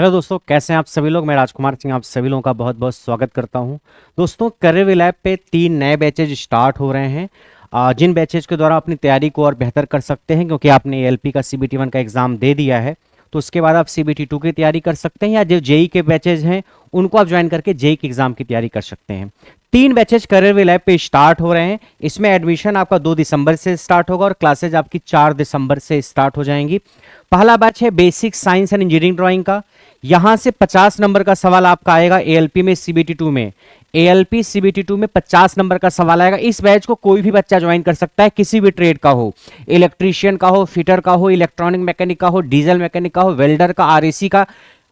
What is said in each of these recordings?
Hello दोस्तों, कैसे हैं आप सभी लोग। मैं राजकुमार सिंह आप सभी लोगों का बहुत बहुत स्वागत करता हूं। दोस्तों, करियर लैब पे 3 नए बैचेज स्टार्ट हो रहे हैं। जिन बैचेज के द्वारा अपनी तैयारी को और बेहतर कर सकते हैं, क्योंकि आपने एलपी का सीबीटी 1 का एग्जाम दे दिया है, तो उसके बाद आप सीबीटी 2 की तैयारी कर सकते हैं, या जो जेई के बैचेज हैं उनको आप ज्वाइन करके जेई के एग्जाम की तैयारी कर सकते हैं। 3 बैचेज करियर लैब पे स्टार्ट हो रहे हैं। इसमें एडमिशन आपका 2 दिसंबर से स्टार्ट होगा और क्लासेज आपकी 4 दिसंबर से स्टार्ट हो जाएंगी। पहला बैच है basic science and engineering drawing का। यहां से 50 नंबर का सवाल आपका आएगा एएलपी में, सीबीटी 2 में। एएलपी सीबीटी 2 में 50 नंबर का सवाल आएगा। इस बैच को कोई भी बच्चा ज्वाइन कर सकता है, किसी भी ट्रेड का हो, इलेक्ट्रीशियन का हो, फिटर का हो, इलेक्ट्रॉनिक मैकेनिक का हो, डीजल मैकेनिक का हो, वेल्डर का, आरएसी का।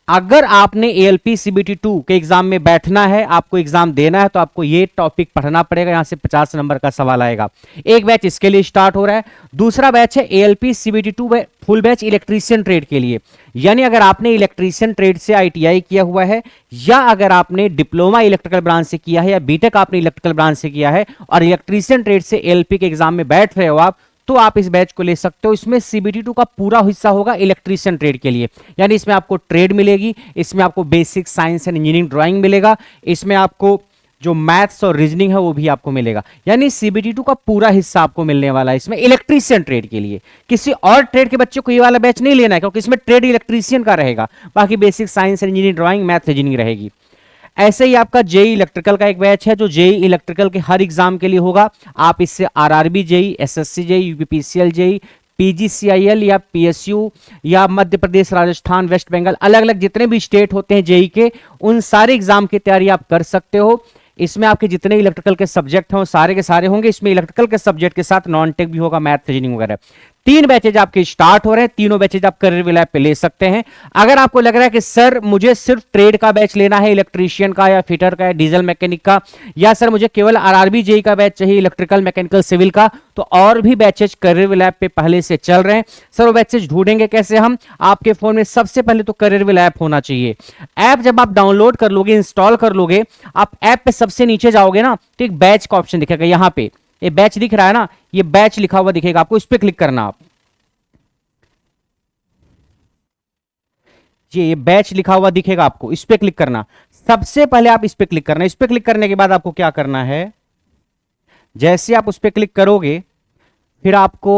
अगर आपने एएलपी सीबीटी 2 के एग्जाम में बैठना है, आपको एग्जाम देना है, तो आपको ये टॉपिक पढ़ना पड़ेगा। यहां से 50 नंबर का सवाल आएगा। एक बैच इसके लिए स्टार्ट हो रहा है। दूसरा बैच है ALP CBT 2 full batch electrician trade के लिए। यानी अगर आपने इलेक्ट्रीशियन ट्रेड से आईटीआई किया हुआ है, या अगर आपने डिप्लोमा इलेक्ट्रिकल ब्रांच से किया है, या बीटेक आपने इलेक्ट्रिकल ब्रांच से किया है और इलेक्ट्रीशियन ट्रेड से एएलपी के एग्जाम में बैठ रहे हो आप, तो आप इस बैच को ले सकते हो। इसमें सीबीटी 2 का पूरा हिस्सा होगा इलेक्ट्रीशियन ट्रेड के लिए। यानी इसमें आपको ट्रेड मिलेगी, इसमें आपको basic science and engineering drawing मिलेगा, इसमें आपको जो मैथ्स और रीजनिंग है वो भी आपको मिलेगा। यानी सीबीटी 2 का पूरा हिस्सा आपको मिलने वाला है इसमें इलेक्ट्रीशियन ट्रेड के लिए। किसी और ट्रेड के बच्चे को ये वाला बैच नहीं लेना है, क्योंकि इसमें ट्रेड इलेक्ट्रीशियन का रहेगा, बाकी basic science and engineering drawing, math, reasoning रहेगी। ऐसे ही आपका जेई इलेक्ट्रिकल का एक बैच है, जो जेई इलेक्ट्रिकल के हर एग्जाम के लिए होगा। आप इससे RRB JE, SSC JE, UPPCL JE, PGCIL या पीएसयू या मध्य प्रदेश, राजस्थान, वेस्ट बंगाल, अलग अलग जितने भी स्टेट होते हैं जेई के, उन सारे एग्जाम की तैयारी आप कर सकते हो। इसमें आपके जितने इलेक्ट्रिकल के सब्जेक्ट हैं वो सारे के सारे होंगे। इसमें इलेक्ट्रिकल के सब्जेक्ट के साथ नॉन टेक भी होगा, मैथ, रीजनिंग वगैरह। 3 बैचेज आपके स्टार्ट हो रहे हैं। तीनों बैचेज आप करियर लैब पे ले सकते हैं। अगर आपको लग रहा है कि सर मुझे सिर्फ ट्रेड का बैच लेना है, इलेक्ट्रीशियन का या फिटर का या डीजल मैकेनिक का, या सर मुझे केवल आरआरबी जेई का बैच चाहिए, इलेक्ट्रिकल, मैकेनिकल, सिविल का, तो और भी बैचेज करियर लैब पे पहले से चल रहे हैं। सर वो बैचेज ढूंढेंगे कैसे हम? आपके फोन में सबसे पहले तो करियर लैब होना चाहिए। ऐप जब आप डाउनलोड कर लोगे, इंस्टॉल कर लोगे, आप ऐप पे सबसे नीचे जाओगे ना, तो एक बैच का ऑप्शन दिखेगा। यहां पे ये बैच दिख रहा है ना, ये बैच लिखा हुआ दिखेगा आपको, इस पे क्लिक करना। आप ये बैच लिखा हुआ दिखेगा आपको, इस पे क्लिक करना। सबसे पहले आप इस पे क्लिक करना। इस पे क्लिक करने के बाद आपको क्या करना है, जैसे आप उस पे क्लिक करोगे, फिर आपको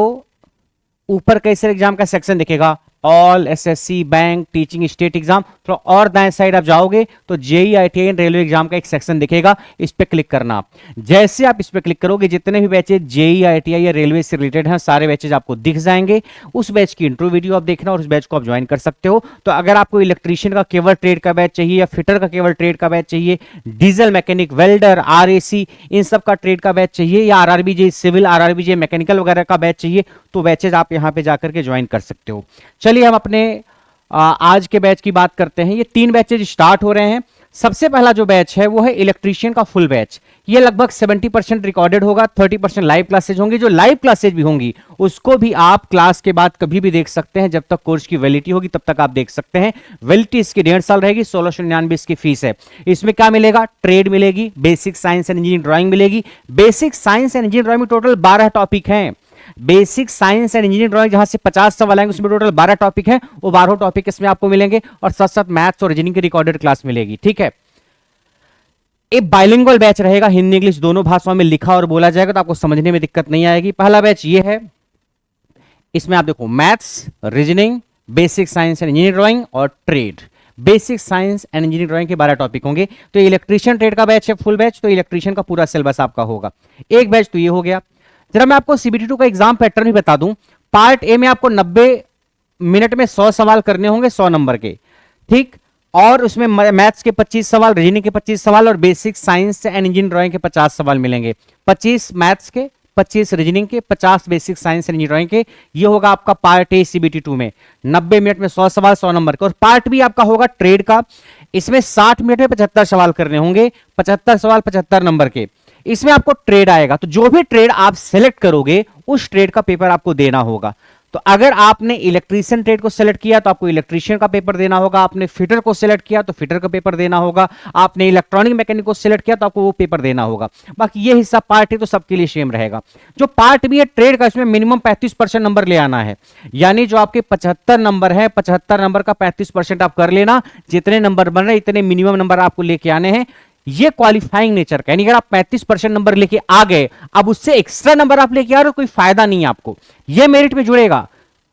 ऊपर कैसे एग्जाम का सेक्शन दिखेगा, all, SSC, bank, teaching, state exam. तो और दाएं साइड आप जाओगे तो जेई, आईटीआई, रेलवे एग्जाम का एक सेक्शन दिखेगा, इस पे क्लिक करना। आप जैसे आप इस पे क्लिक करोगे, जितने भी बैचेज जेई, आईटीआई या रेलवे से रिलेटेड हैं, सारे बैचेज आपको दिख जाएंगे। उस बैच की इंट्रो वीडियो आप देखना और उस बैच को आप ज्वाइन कर सकते हो। तो अगर आपको इलेक्ट्रीशियन का केवल ट्रेड का बैच चाहिए, या फिटर का केवल ट्रेड का बैच चाहिए, डीजल मैकेनिक, वेल्डर, आरएसी, इन सब का ट्रेड का बैच चाहिए, या आरआरबी जे सिविल, आरआरबी जे मैकेनिकल वगैरह का बैच चाहिए, तो बैचेज आप यहां पे जाकर के ज्वाइन कर सकते हो। चलिए हम अपने आज के बैच की बात करते हैं। ये 3 बैचेज स्टार्ट हो रहे हैं। सबसे पहला जो बैच है वो है इलेक्ट्रीशियन का फुल बैच। ये लगभग 70% रिकॉर्डेड होगा, 30% लाइव क्लासेज होंगी। जो लाइव क्लासेज भी होंगी उसको भी आप क्लास के बाद कभी भी देख सकते हैं, जब तक कोर्स की वैलिडिटी होगी तब तक आप देख सकते हैं। वैलिडिटी इसकी 1.5 साल रहेगी। 1699 इसकी फीस है। इसमें क्या मिलेगा? ट्रेड मिलेगी, basic science and engineering drawing मिलेगी। Basic science and engineering drawing में टोटल 12 टॉपिक हैं। Basic science and engineering drawing जहां से 50 सवाल आएंगे, उसमें टोटल 12 टॉपिक है। वो 12 टॉपिक इसमें आपको मिलेंगे, और साथ साथ मैथ्स और रीजनिंग की रिकॉर्डेड क्लास मिलेगी। ठीक है, एक बाइलिंगुअल बैच रहेगा, हिंदी इंग्लिश दोनों भाषाओं में लिखा और बोला जाएगा, तो आपको समझने में दिक्कत नहीं आएगी। पहला बैच ये है। इसमें आप देखो maths, reasoning, basic science and engineering drawing और trade. Basic science and engineering drawing के 12 टॉपिक होंगे। तो इलेक्ट्रीशियन ट्रेड का बैच है फुल बैच, तो इलेक्ट्रीशियन का पूरा सिलेबस आपका होगा। एक बैच तो ये हो गया। जरा मैं आपको सीबीटी 2 का एग्जाम पैटर्न भी बता दूं। पार्ट ए में आपको 90 मिनट में 100 सवाल करने होंगे, 100 नंबर के। ठीक, और उसमें मैथ्स के 25 सवाल, रीजनिंग के 25 सवाल और basic science and engineering drawing के 50 सवाल मिलेंगे। 25 मैथ्स के, 25 रीजनिंग के, 50 बेसिक साइंस एंड इंजीनियरिंग के। ये होगा आपका पार्ट ए सीबीटी 2 में। 90 मिनट में 100 सवाल, 100 नंबर के। और पार्ट बी आपका होगा ट्रेड का। इसमें 60 मिनट में 75 सवाल करने होंगे, 75 सवाल, 75 नंबर के। इसमें आपको ट्रेड आएगा, तो जो भी ट्रेड आप सेलेक्ट करोगे उस ट्रेड का पेपर आपको देना होगा। तो अगर आपने इलेक्ट्रीशियन ट्रेड को सिलेक्ट किया तो आपको इलेक्ट्रीशियन का पेपर देना होगा, आपने फिटर को सिलेक्ट किया तो फिटर का पेपर देना होगा, आपने इलेक्ट्रॉनिक मैकेनिक को सिलेक्ट किया तो आपको वो पेपर देना होगा। बाकी ये हिस्सा पार्ट है तो सबके लिए सेम रहेगा। जो पार्ट भी है ट्रेड का, इसमें मिनिमम 35% नंबर ले आना है, यानी जो आपके 75 नंबर है 75 नंबर का 35% आप कर लेना। जितने नंबर बन रहे इतने मिनिमम नंबर आपको लेके आने हैं। ये क्वालिफाइंग नेचर का, यानी अगर आप 35% नंबर लेके आ गए, अब उससे एक्स्ट्रा नंबर आप लेके आ रहे हो, कोई फायदा नहीं है आपको। ये मेरिट में जुड़ेगा,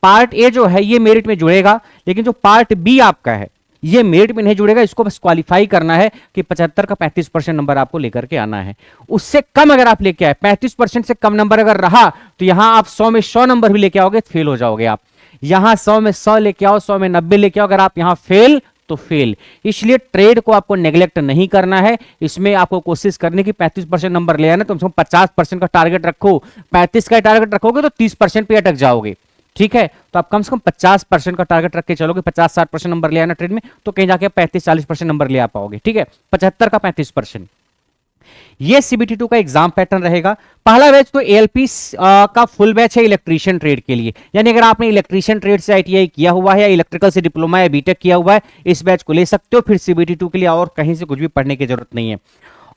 पार्ट ए जो है ये मेरिट में जुड़ेगा, लेकिन जो पार्ट बी आपका है ये मेरिट में नहीं जुड़ेगा। इसको बस क्वालिफाई करना है कि 75 का 35% नंबर आपको लेकर के आना है। उससे कम अगर आप लेके आए, 35% से कम नंबर अगर रहा तो यहां आप 100 में 100 नंबर भी लेके आओगे फेल हो जाओगे आप। यहां 100 में 100 लेके आओ, 100 में 90 लेके आओ, अगर आप यहां फेल तो फेल। इसलिए ट्रेड को आपको नेग्लेक्ट नहीं करना है, इसमें आपको कोशिश करने की 35% नंबर ले आना। तुम 50% का टारगेट रखो, 35 का टारगेट रखोगे तो 30% पे अटक जाओगे। ठीक है, तो आप कम से कम 50% का टारगेट रख के चलोगे, 50-60% नंबर ले आना ट्रेड में, तो कहीं जाके 35-40% नंबर ले आ पाओगे। ठीक है, 75 का 35%। ये CBT2 का एग्जाम पैटर्न रहेगा। पहला बैच तो ALP का फुल बैच है इलेक्ट्रीशियन ट्रेड के लिए, यानी अगर आपने इलेक्ट्रीशियन ट्रेड से ITI किया हुआ है या इलेक्ट्रिकल से डिप्लोमा या बीटेक किया हुआ है, इस बैच को ले सकते हो। फिर CBT2 के लिए और कहीं से कुछ भी पढ़ने की जरूरत नहीं है।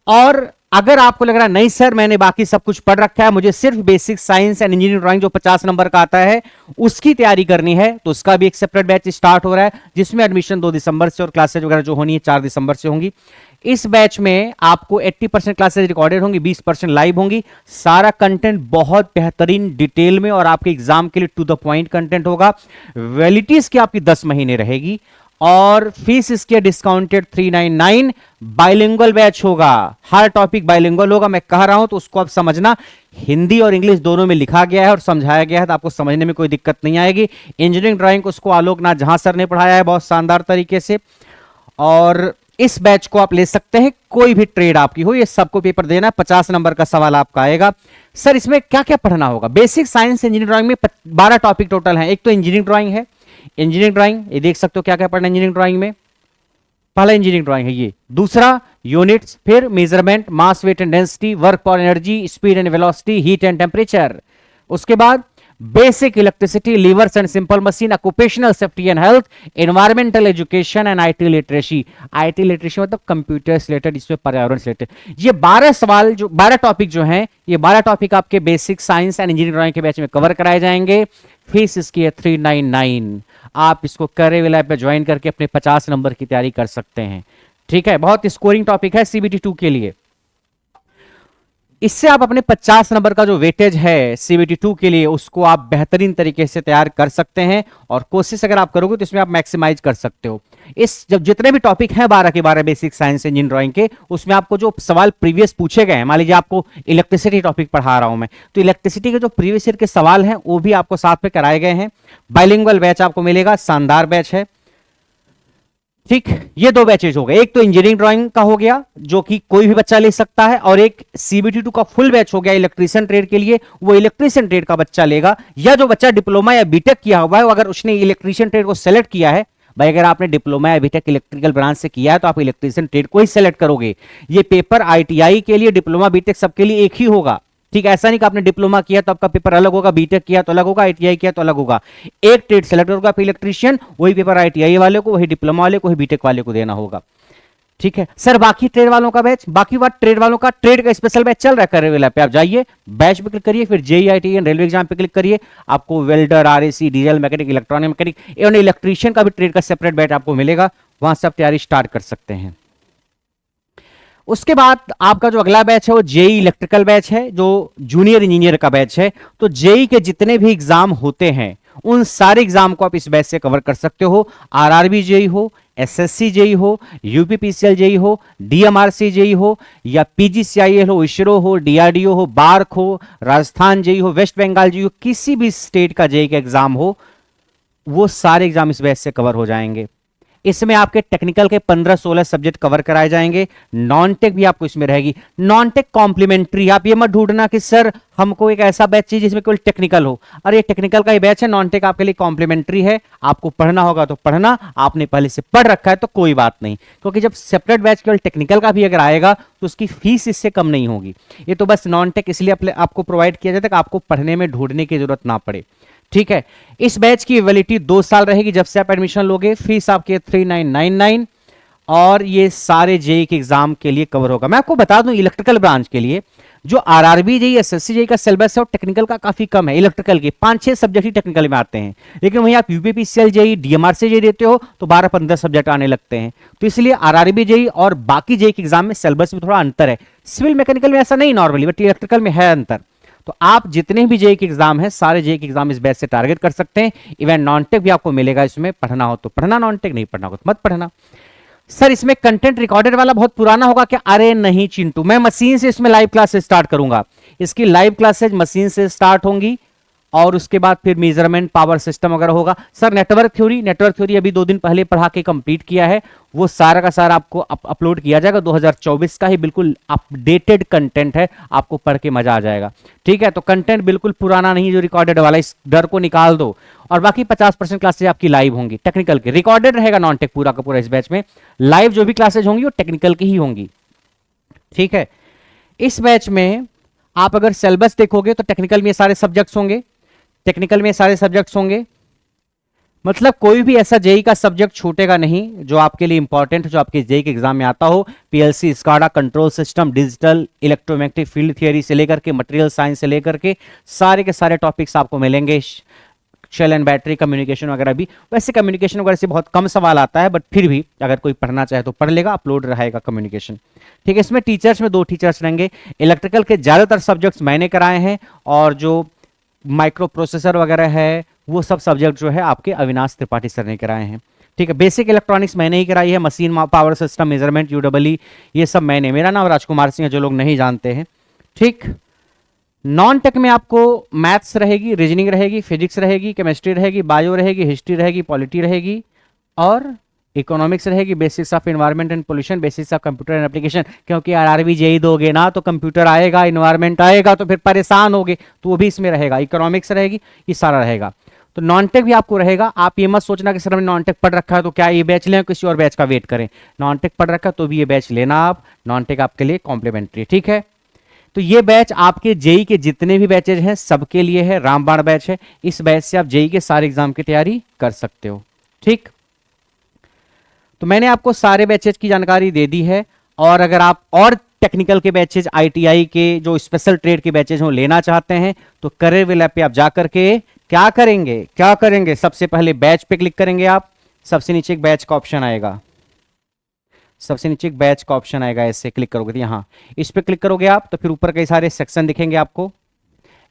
और अगर आपको लग रहा है नहीं सर मैंने बाकी सब कुछ पढ़ रखा है, मुझे सिर्फ basic science and engineering drawing जो 50 नंबर का आता है उसकी तैयारी करनी है, तो उसका भी एक सेपरेट बैच स्टार्ट हो रहा है, जिसमें एडमिशन 2 दिसंबर से और क्लासेज वगैरह जो होनी है 4 दिसंबर से होंगी। इस बैच में आपको 80% क्लासेज रिकॉर्डेड होंगी, 20% लाइव होंगी। सारा कंटेंट बहुत बेहतरीन डिटेल में और आपके एग्जाम के लिए टू द पॉइंट कंटेंट होगा। वैलिडिटी इसकी आपकी 10 महीने रहेगी और फीस इसके डिस्काउंटेड 399। बाइलिंगुअल बैच होगा, हर टॉपिक बाइलिंगुअल होगा। मैं कह रहा हूं तो उसको आप समझना, हिंदी और इंग्लिश दोनों में लिखा गया है और समझाया गया है, तो आपको समझने में कोई दिक्कत नहीं आएगी। इंजीनियरिंग ड्राइंग को उसको आलोक नाथ जहां सर ने पढ़ाया है बहुत शानदार तरीके से। और इस बैच को आप ले सकते हैं, कोई भी ट्रेड आपकी हो, ये सबको पेपर देना है। 50 नंबर का सवाल आपका आएगा। सर इसमें क्या क्या पढ़ना होगा? बेसिक साइंस इंजीनियरिंग ड्राइंग में 12 टॉपिक टोटल हैं। एक तो इंजीनियरिंग ड्राइंग है, इंजीनियरिंग ड्राइंग ये देख सकते हो क्या क्या पढ़ना है इंजीनियरिंग ड्राइंग में। पहला इंजीनियरिंग ड्राइंग है ये, दूसरा यूनिट्स, फिर measurement, mass weight and density, work और energy, speed and velocity, heat and temperature. उसके बाद basic electricity, levers and simple machine, occupational safety and health, environmental education and IT literacy. IT literacy मतलब computer से related, इसमें पर्यावरण से related. ये 12 सवाल जो 12 टॉपिक जो हैं, ये 12 टॉपिक आपके basic science and engineering drawing के बैच में कवर कराए जाएंगे। फीस इसकी है 399। आप इसको करेविल ऐप पे ज्वाइन करके अपने 50 नंबर की तैयारी कर सकते हैं। ठीक है, बहुत स्कोरिंग टॉपिक है CBT2 के लिए। इससे आप अपने 50 नंबर का जो वेटेज है CBT2 के लिए उसको आप बेहतरीन तरीके से तैयार कर सकते हैं, और कोशिश अगर आप करोगे तो इसमें आप मैक्सिमाइज कर सकते हो। इस जब जितने भी टॉपिक हैं 12 के 12 बेसिक साइंस इंजीनियरिंग ड्राइंग के, उसमें आपको जो सवाल प्रीवियस पूछे गए हैं, मान लीजिए आपको इलेक्ट्रिसिटी टॉपिक पढ़ा रहा हूं मैं, तो इलेक्ट्रिसिटी के जो प्रीवियस ईयर के सवाल हैं वो भी आपको साथ में कराए गए हैं। बाइलिंगुअल बैच आपको मिलेगा, शानदार बैच है। ठीक, ये 2 बैचेज हो गए, एक तो इंजीनियरिंग ड्राइंग का हो गया जो कि कोई भी बच्चा ले सकता है, और एक CBT2 का फुल बैच हो गया इलेक्ट्रीशियन ट्रेड के लिए, वो इलेक्ट्रीशियन ट्रेड का बच्चा लेगा। या जो बच्चा डिप्लोमा या बीटेक किया हुआ है, अगर उसने इलेक्ट्रीशियन ट्रेड को सेलेक्ट किया है, भाई अगर आपने डिप्लोमा या बीटेक इलेक्ट्रिकल ब्रांच से किया है तो आप इलेक्ट्रीशियन ट्रेड को ही सेलेक्ट करोगे। ये पेपर ITI के लिए, डिप्लोमा बीटेक सबके लिए एक ही होगा। ठीक, ऐसा नहीं कि आपने डिप्लोमा किया तो आपका पेपर अलग होगा, बीटेक किया तो अलग होगा, ITI किया तो अलग होगा। एक ट्रेड सेलेक्ट होगा इलेक्ट्रीशियन, वही पेपर ITI वाले को, वही डिप्लोमा वाले को, वही बीटेक वाले को देना होगा। ठीक है सर, बाकी ट्रेड वालों का बैच, बाकी बात ट्रेड वालों का, ट्रेड का स्पेशल बैच चल रहा है करेविल ऐप पे, आप जाइए बैच पे क्लिक करिए, फिर JEE IIT रेलवे एग्जाम पे क्लिक करिए, आपको welder, RAC, diesel mechanic, electronic mechanic एवं इलेक्ट्रीशियन का भी ट्रेड का सेपरेट बैच आपको मिलेगा, वहां से आप तैयारी स्टार्ट कर सकते हैं। उसके बाद आपका जो अगला बैच है वो JEE इलेक्ट्रिकल बैच है, जो जूनियर इंजीनियर का बैच है। तो JEE के जितने भी एग्जाम होते हैं उन सारे एग्जाम को आप इस बैच से कवर कर सकते हो। RRB JEE हो, SSC JEE हो, UPPCL JEE हो, DMRC JEE हो, या PGCIL हो, ISRO हो, DRDO हो, बार्क हो, राजस्थान JEE हो, वेस्ट बंगाल JEE हो, किसी भी स्टेट का JEE का एग्जाम हो, वो सारे एग्जाम इस बैच से कवर हो जाएंगे। इसमें आपके टेक्निकल के 15-16 सब्जेक्ट कवर कराए जाएंगे, नॉन टेक भी आपको इसमें रहेगी। नॉन टेक कॉम्प्लीमेंट्री, आप ये मत ढूंढना कि सर हमको एक ऐसा बैच चाहिए जिसमें केवल टेक्निकल हो। अरे ये टेक्निकल का ही बैच है, नॉन टेक आपके लिए कॉम्प्लीमेंट्री है। आपको पढ़ना होगा तो पढ़ना, आपने पहले से पढ़ रखा है तो कोई बात नहीं, क्योंकि जब सेपरेट बैच केवल टेक्निकल का भी अगर आएगा तो उसकी फीस इससे कम नहीं होगी। ये तो बस नॉन टेक इसलिए आपको प्रोवाइड किया जाता है कि आपको पढ़ने में ढूंढने की जरूरत ना पड़े। ठीक है। इस बैच की वैलिडिटी 2 साल रहेगी जब से आप एडमिशन लोगे। फीस आपके 3999 और ये सारे जेई के एग्जाम के लिए कवर होगा। मैं आपको बता दूं इलेक्ट्रिकल ब्रांच के लिए जो आरआरबी जेई एसएससी जेई का सिलेबस है वो टेक्निकल का काफी कम है। इलेक्ट्रिकल के 5-6 सब्जेक्ट ही टेक्निकल में आते हैं, लेकिन वहीं आप यूपीपीसीएल जेई डीएमआर से जेई देते हो तो 12-15 सब्जेक्ट आने लगते हैं। तो इसलिए आरआरबी जेई और बाकी जेई के एग्जाम में सिलेबस में थोड़ा अंतर है। सिविल मैकेनिकल में ऐसा नहीं नॉर्मली, बट इलेक्ट्रिकल में है अंतर। तो आप जितने भी जेई के एग्जाम है सारे जेई के एग्जाम इस बैच से टारगेट कर सकते हैं। इवन नॉन टेक भी आपको मिलेगा, इसमें पढ़ना हो तो पढ़ना, नॉन टेक नहीं पढ़ना हो तो मत पढ़ना। सर इसमें कंटेंट रिकॉर्डेड वाला बहुत पुराना होगा क्या? अरे नहीं चिंटू, मैं मशीन से इसमें लाइव क्लासेस स्टार्ट करूंगा। इसकी लाइव क्लासेज मशीन से स्टार्ट होंगी और उसके बाद फिर मेजरमेंट पावर सिस्टम वगैरह होगा। सर नेटवर्क थ्योरी अभी 2 दिन पहले पढ़ा के कंप्लीट किया है, वो सारा का सारा आपको अपलोड किया जाएगा। 2024 का ही बिल्कुल अपडेटेड कंटेंट है, आपको पढ़ के मजा आ जाएगा। ठीक है, तो कंटेंट बिल्कुल पुराना नहीं जो रिकॉर्डेड वाला, इस डर को निकाल दो। और बाकी 50% क्लासेज आपकी लाइव होंगी टेक्निकल के, रिकॉर्डेड रहेगा नॉन टेक पूरा का पूरा इस बैच में। लाइव जो भी क्लासेज होंगी वो टेक्निकल की ही होंगी। ठीक है, इस बैच में आप अगर सिलेबस देखोगे तो टेक्निकल में सारे सब्जेक्ट्स होंगे, मतलब कोई भी ऐसा जेई का सब्जेक्ट छूटेगा नहीं जो आपके लिए इंपॉर्टेंट, जो आपके जेई के एग्जाम में आता हो। PLC, SCADA, control system, digital, electromagnetic field theory से लेकर के मटेरियल साइंस से लेकर के सारे के सारे टॉपिक्स आपको मिलेंगे। शेल एंड बैटरी, कम्युनिकेशन वगैरह भी। वैसे कम्युनिकेशन वगैरह से बहुत कम सवाल आता है, बट फिर भी अगर कोई पढ़ना चाहे तो पढ़ लेगा, अपलोड रहेगा कम्युनिकेशन। ठीक है, इसमें टीचर्स में 2 टीचर्स रहेंगे। इलेक्ट्रिकल के ज्यादातर सब्जेक्ट्स मैंने कराए हैं और जो माइक्रो प्रोसेसर वगैरह है वो सब सब्जेक्ट जो है आपके अविनाश त्रिपाठी सर ने कराए हैं। ठीक है, बेसिक इलेक्ट्रॉनिक्स मैंने ही कराई है, machine, power system, measurement, UW, ये सब मैंने। मेरा नाम राजकुमार सिंह है, जो लोग नहीं जानते हैं। ठीक, नॉन टेक में आपको मैथ्स रहेगी, रीजनिंग रहेगी, फिजिक्स रहेगी, केमिस्ट्री रहेगी, बायो रहेगी, हिस्ट्री रहेगी, पॉलिटी रहेगी और इकोनॉमिक्स रहेगी, basics of environment and pollution, basics of computer and application. क्योंकि आरआरबी जेई दोगे ना तो कंप्यूटर आएगा, एनवायरनमेंट आएगा, तो फिर परेशान होगे, तो वो भी इसमें रहेगा। इकोनॉमिक्स रहेगी, ये सारा रहेगा। तो नॉन टेक भी आपको रहेगा। आप ये मत सोचना कि सर हमने नॉन टेक पढ़ रखा है तो क्या ये बैच लें, किसी और बैच का वेट करें। नॉन टेक पढ़ रखा है तो भी ये बैच लेना आप, नॉन टेक आपके लिए कॉम्प्लीमेंट्री। ठीक है, तो ये बैच आपके जेई के जितने भी बैचेज हैं सबके लिए है, रामबाण बैच है। इस बैच से आप जेई के सारे एग्जाम की तैयारी कर सकते हो। ठीक, तो मैंने आपको सारे बैचेज की जानकारी दे दी है। और अगर आप और टेक्निकल के बैचेज, आईटीआई के जो स्पेशल ट्रेड के बैचेज हो लेना चाहते हैं तो करियर लैब पे आप जाकर के क्या करेंगे, सबसे पहले बैच पे क्लिक करेंगे आप। सबसे नीचे एक बैच का ऑप्शन आएगा, ऐसे क्लिक करोगे तो यहाँ इस पे क्लिक करोगे आप तो फिर ऊपर कई सारे सेक्शन दिखेंगे आपको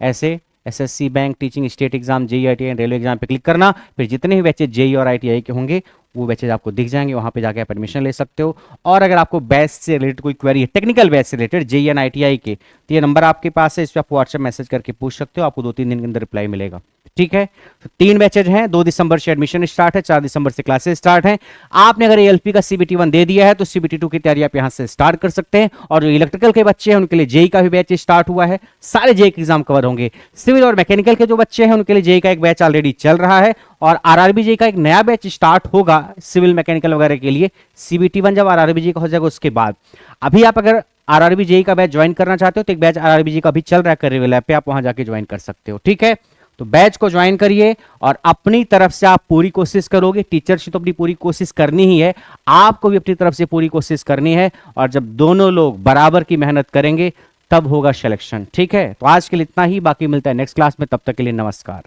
ऐसे। SSC, bank, teaching, state exam, JE, ITI, railway exam पे क्लिक करना। फिर जितने भी बैचेज जेई और आईटीआई के होंगे वो बैचेज आपको दिख जाएंगे, वहां पे जाके आप एडमिशन ले सकते हो। और अगर आपको बैच से रिलेटेड कोई क्वेरी है, टेक्निकल बैच से रिलेटेड जेई एंड आईटीआई के, तो ये नंबर आपके पास है, इस पर आप व्हाट्सएप मैसेज करके पूछ सकते हो, आपको 2-3 दिन के अंदर रिप्लाई मिलेगा। ठीक है, तो 3 बैचेज हैं, 2 दिसंबर से एडमिशन स्टार्ट है, 4 दिसंबर से क्लासेस स्टार्ट हैं। आपने अगर एएलपी का सीबीटी 1 दे दिया है तो सीबीटी 2 की तैयारी आप यहां से स्टार्ट कर सकते हैं। और जो इलेक्ट्रिकल के बच्चे हैं उनके लिए जेई का भी बैच स्टार्ट हुआ है, सारे जेई के एग्जाम कवर होंगे। सिविल और मैकेनिकल के जो बच्चे हैं उनके लिए जेई का एक बैच ऑलरेडी चल रहा है और आरआरबी जेई का एक नया बैच स्टार्ट होगा सिविल मैकेनिकल वगैरह के लिए। सीबीटी 1 जब आरआरबी जेई का हो जाएगा उसके बाद। अभी आप अगर आरआरबी जेई का बैच ज्वाइन करना चाहते हो तो एक बैच आरआरबी जेई का भी चल रहा है करियर लैब पे, आप वहां जाके ज्वाइन कर सकते हो। ठीक है, तो बैच को ज्वाइन करिए और अपनी तरफ से आप पूरी कोशिश करोगे। टीचर्स तो अपनी पूरी कोशिश करनी ही है, आपको भी अपनी तरफ से पूरी कोशिश करनी है। और जब दोनों लोग बराबर की मेहनत करेंगे तब होगा सिलेक्शन। ठीक है, तो आज के लिए इतना ही, बाकी मिलता है नेक्स्ट क्लास में, तब तक के लिए नमस्कार।